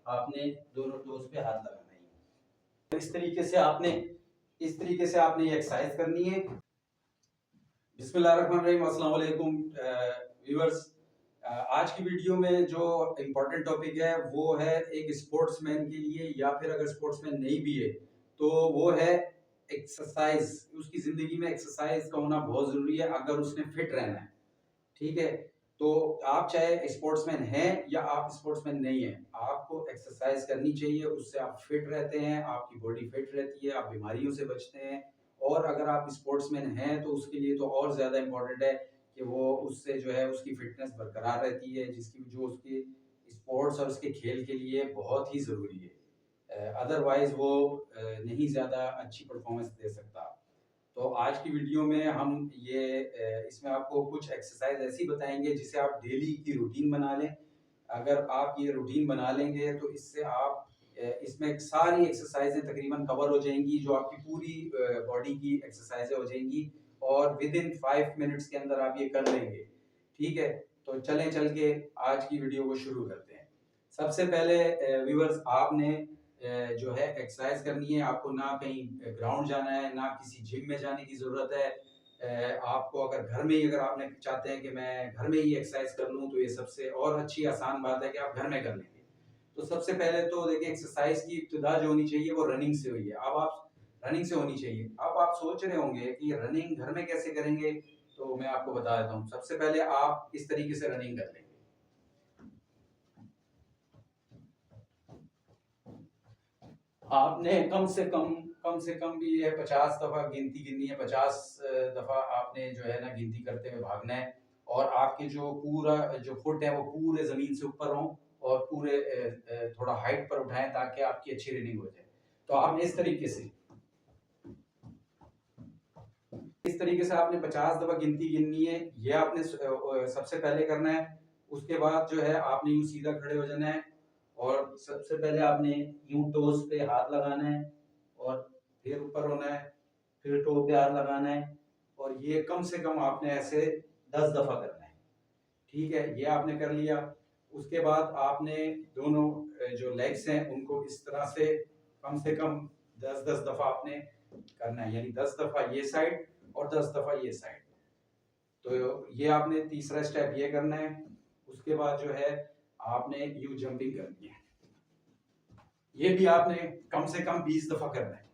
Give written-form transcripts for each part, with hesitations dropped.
आपने दोनों टोज पे हाथ लगाना है। इस तरीके से आपने ये एक्सरसाइज करनी है। बिस्मिल्लाहिर्रहमानिर्रहीम, अस्सलाम वालेकुम व्यूअर्स। आज की वीडियो में जो इम्पोर्टेंट टॉपिक है वो है एक स्पोर्ट्समैन के लिए, या फिर अगर स्पोर्ट्समैन नहीं भी है तो वो है एक्सरसाइज। उसकी ज़िंदगी में एक्सरसाइज का होना बहुत ज़रूरी है अगर उसने फिट रहना है। ठीक है, तो आप चाहे स्पोर्ट्समैन हैं या आप स्पोर्ट्समैन नहीं हैं, आपको एक्सरसाइज करनी चाहिए। उससे आप फिट रहते हैं, आपकी बॉडी फिट रहती है, आप बीमारियों से बचते हैं। और अगर आप स्पोर्ट्समैन हैं तो उसके लिए तो और ज़्यादा इम्पोर्टेंट है कि वो उससे जो है उसकी फिटनेस बरकरार रहती है, जिसकी जो उसके स्पोर्ट्स और उसके खेल के लिए बहुत ही ज़रूरी है। अदरवाइज़ वो नहीं ज़्यादा अच्छी परफॉर्मेंस दे सकता। तो आज की वीडियो में हम ये इसमें आपको कुछ एक्सरसाइज ऐसी बताएंगे जिसे आप डेली की रूटीन बना लें। अगर आप ये रूटीन बना लेंगे तो इससे आप इसमें सारी एक्सरसाइजें तकरीबन कवर हो जाएंगी, जो आपकी पूरी बॉडी की एक्सरसाइजें हो जाएंगी और विद इन 5 मिनट्स के अंदर आप ये कर लेंगे। ठीक है, तो चल के आज की वीडियो को शुरू करते हैं। सबसे पहले व्यूअर्स, आपने जो है एक्सरसाइज करनी है। आपको ना कहीं ग्राउंड जाना है, ना किसी जिम में जाने की ज़रूरत है। आपको अगर घर में ही, अगर आपने चाहते हैं कि मैं घर में ही एक्सरसाइज कर लूँ, तो ये सबसे और अच्छी आसान बात है कि आप घर में कर लेंगे। तो सबसे पहले तो देखिए, एक्सरसाइज की इब्तिदा जो होनी चाहिए वो रनिंग से हुई है। अब आप रनिंग से होनी चाहिए। अब आप सोच रहे होंगे कि रनिंग घर में कैसे करेंगे, तो मैं आपको बता देता हूँ। सबसे पहले आप इस तरीके से रनिंग कर लेंगे। आपने कम से कम भी ये 50 दफा गिनती गिननी है। 50 दफा आपने जो है ना गिनती करते हुए भागना है। और आपके जो पूरा जो फुट है वो पूरे जमीन से ऊपर हो और पूरे थोड़ा हाइट पर उठाएं ताकि आपकी अच्छी रनिंग हो जाए। तो आपने इस तरीके से आपने 50 दफा गिनती गिननी है। ये आपने सबसे पहले करना है। उसके बाद जो है आपने यूं सीधा खड़े हो जाना है और सबसे पहले आपने यूं टोस पे हाथ लगाना है और फिर ऊपर होना है, फिर टो पे हाथ लगाना है। और ये कम से कम आपने ऐसे 10 दफा करना है। ठीक है, ये आपने कर लिया। उसके बाद आपने दोनों जो लेग्स हैं उनको इस तरह से कम 10-10 दफा आपने करना है, यानी 10 दफा ये साइड और 10 दफा ये साइड। तो ये आपने तीसरा स्टेप ये करना है। उसके बाद जो है आपने यू जंपिंग करनी है। ये भी आपने कम से कम 20 दफा करना है।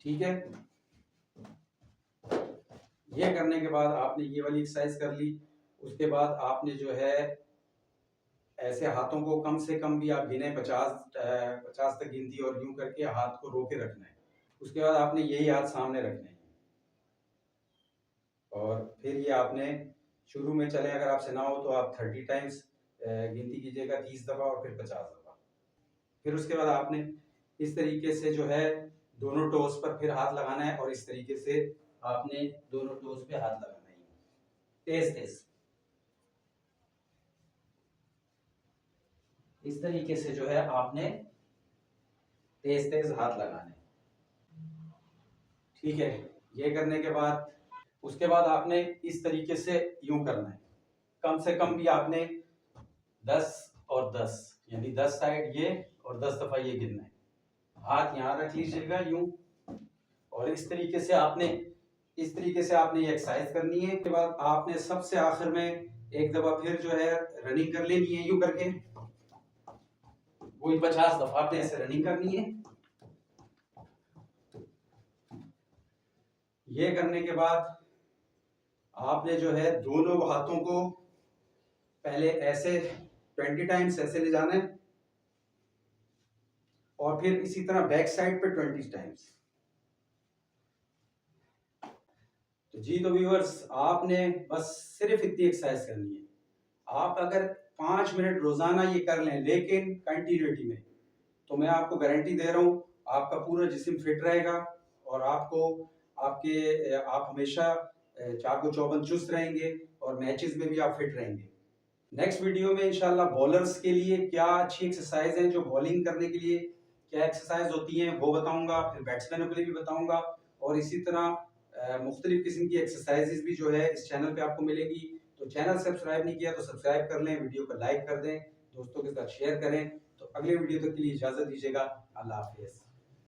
ठीक है, ये करने के बाद आपने ये वाली एक्सरसाइज कर ली। उसके बाद आपने जो है ऐसे हाथों को कम से कम भी आप गिने 50 तक गिनती और यूं करके हाथ को रोके रखना है। उसके बाद आपने यही हाथ सामने रखने हैं और फिर ये आपने शुरू में चले, अगर आपसे ना हो तो आप 30 टाइम्स गिनती कीजिएगा, 30 दफा और फिर 50 दफा। फिर उसके बाद आपने इस तरीके से जो है दोनों टोस पर फिर हाथ लगाना है और इस तरीके से आपने दोनों टोस पे हाथ लगाना है, तेज तेज। इस तरीके से जो है आपने तेज तेज हाथ लगाने हैं। ठीक है, ये करने के बाद उसके बाद आपने इस तरीके से यूं करना है। कम से कम भी आपने 10 और 10, यानी 10 साइड ये और 10 दफा ये गिनना है। हाथ यहाँ रख लीजिएगा यूं, और इस तरीके से आपने ये एक्सरसाइज करनी है। के बाद आपने सबसे आखिर में एक दफा फिर जो है रनिंग कर लेनी है यूं करके। वही 50 दफा आपने ऐसे रनिंग करनी है। ये करने के बाद आपने जो है दोनों हाथों को पहले ऐसे 20 टाइम्स ऐसे ले जाना है और फिर इसी तरह बैक साइड पे 20 टाइम्स। तो जी, तो व्यूअर्स, आपने बस सिर्फ इतनी एक्सरसाइज करनी है। आप अगर 5 मिनट रोजाना ये कर लें, लेकिन कंटिन्यूटी में, तो मैं आपको गारंटी दे रहा हूँ आपका पूरा जिस्म फिट रहेगा और आप हमेशा चाको चौबंद चुस्त रहेंगे और मैचेस में भी आप फिट रहेंगे। नेक्स्ट वीडियो में इंशाल्लाह बॉलर्स के लिए क्या अच्छी एक्सरसाइज है, जो बॉलिंग करने के लिए क्या एक्सरसाइज होती हैं वो बताऊंगा, फिर बैट्समैनों के लिए भी बताऊंगा। और इसी तरह मुख्तलिफ किस्म की एक्सरसाइजेज भी जो है इस चैनल पे आपको मिलेगी। तो चैनल सब्सक्राइब नहीं किया तो सब्सक्राइब कर लें, वीडियो को लाइक कर दें दोस्तों के साथ शेयर करें। तो अगले वीडियो तक के लिए इजाज़त दीजिएगा। अल्लाह हाफ़िज़।